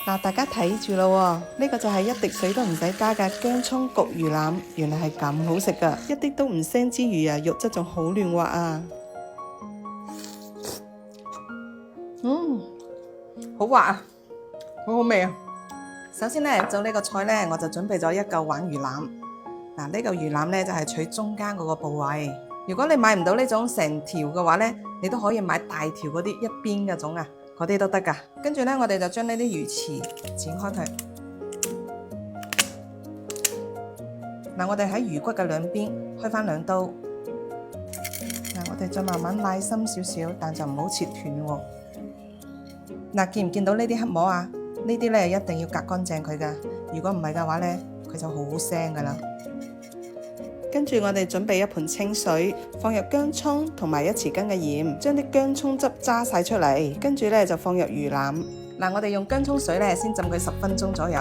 嗱，大家睇住咯喎，呢個就係一滴水都唔使加嘅薑葱焗魚腩，原來係咁好食噶，一啲都唔腥之餘啊，肉質仲好嫩滑啊，好滑啊，好好味啊！首先咧做呢個菜咧，我就準備咗一嚿鯇魚腩。嗱，呢嚿魚腩咧就係取中間嗰個部位。如果你買唔到呢種成條嘅話咧，你都可以買大條嗰啲一邊嗰種啊。嗰啲都得㗎，跟住咧，我哋就將呢啲魚翅剪開佢。嗱，我哋喺魚骨嘅兩邊開返2刀。嗱，我哋再慢慢拉深少少，但就唔好切斷喎。嗱，見唔見到呢啲黑膜啊？呢啲咧一定要隔乾淨佢㗎，如果唔係嘅話咧，佢就好腥㗎啦。跟住我哋準備一盤清水，放入薑葱同埋1匙羹嘅鹽，將啲薑葱汁揸晒出嚟。跟住咧就放入魚腩。嗱，我哋用薑葱水咧先浸佢10分鐘左右，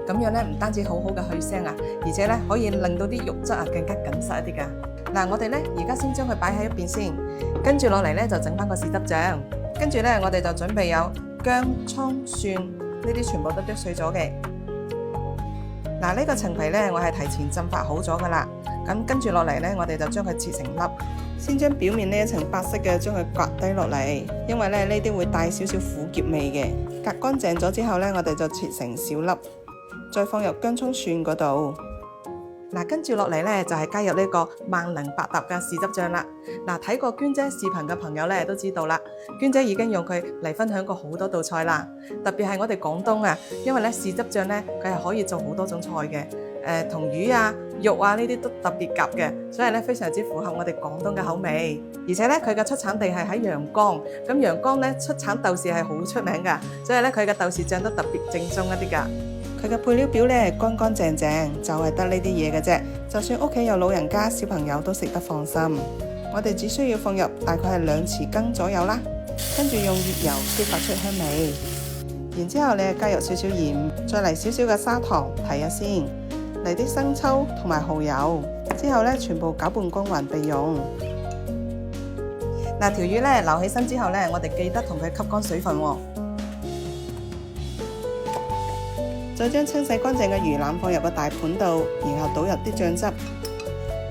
咁樣咧唔單止好好嘅去腥啊，而且咧可以令到啲肉質啊更加緊實一啲㗎。嗱，我哋咧而家先將佢擺喺一邊先，跟住落嚟咧就整翻個豉汁醬。跟住咧我哋就準備有薑、葱、蒜呢啲全部都剁碎咗嘅。嗱，呢個陳皮咧我係提前浸發好咗㗎啦。咁跟住落嚟咧，我哋就將佢切成粒，先將表面呢一層白色嘅將佢刮低落嚟，因為咧呢啲會帶少少苦澀味嘅。隔乾淨咗之後咧，我哋就切成小粒，再放入薑葱蒜嗰度。嗱，跟住落嚟咧就係加入呢個萬能百搭嘅豉汁醬啦。嗱，睇過娟姐視頻嘅朋友咧都知道啦，娟姐已經用佢嚟分享過好多道菜啦。特別係我哋廣東啊，因為咧豉汁醬咧佢係可以做好多種菜嘅。同魚啊、肉啊呢啲都特別夾嘅，所以咧非常之符合我哋廣東嘅口味。而且咧佢嘅出產地係喺陽江，咁陽江咧出產豆豉係好出名㗎，所以咧佢嘅豆豉醬都特別正宗一啲㗎。佢嘅配料表咧乾乾淨淨，就係得呢啲嘢嘅啫。就算屋企有老人家、小朋友都食得放心。我哋只需要放入大概係2匙羹左右啦，跟住用熱油激發出香味。然之後你加入少少鹽，再嚟少少嘅砂糖提下先。嚟啲生抽同埋蠔油，之後咧全部攪拌均勻備用。嗱，條魚咧撈起身之後咧，我哋記得同佢吸乾水分喎。再將清洗乾淨嘅魚腩放入個大盤度，然後倒入啲醬汁，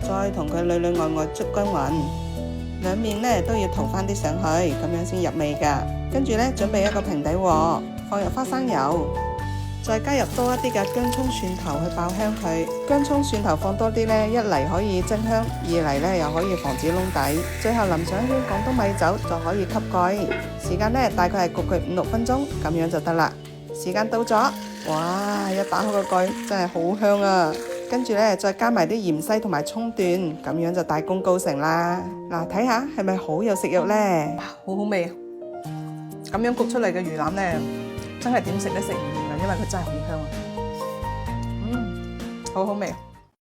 再同佢裏裏外外捉均勻，兩面咧都要塗翻啲上去，咁樣先入味㗎。跟住咧準備一個平底鑊，放入花生油。再加入多一啲嘅薑葱蒜頭去爆香佢，薑葱蒜頭放多啲呢，一嚟可以增香，二嚟呢又可以防止燶底，最後淋上一圈廣東米酒就可以吸蓋。時間呢大概係焗佢5-6分鐘，咁樣就得啦。時間到咗，哇！一打開個蓋真係好香啊！跟住呢再加埋啲芫茜同埋葱段，咁樣就大功告成啦。嗱，睇下係咪好有食欲呢？好好味啊！咁樣焗出嚟嘅魚腩呢，真係點食都食唔完啊，因為佢真係好香啊，好好味。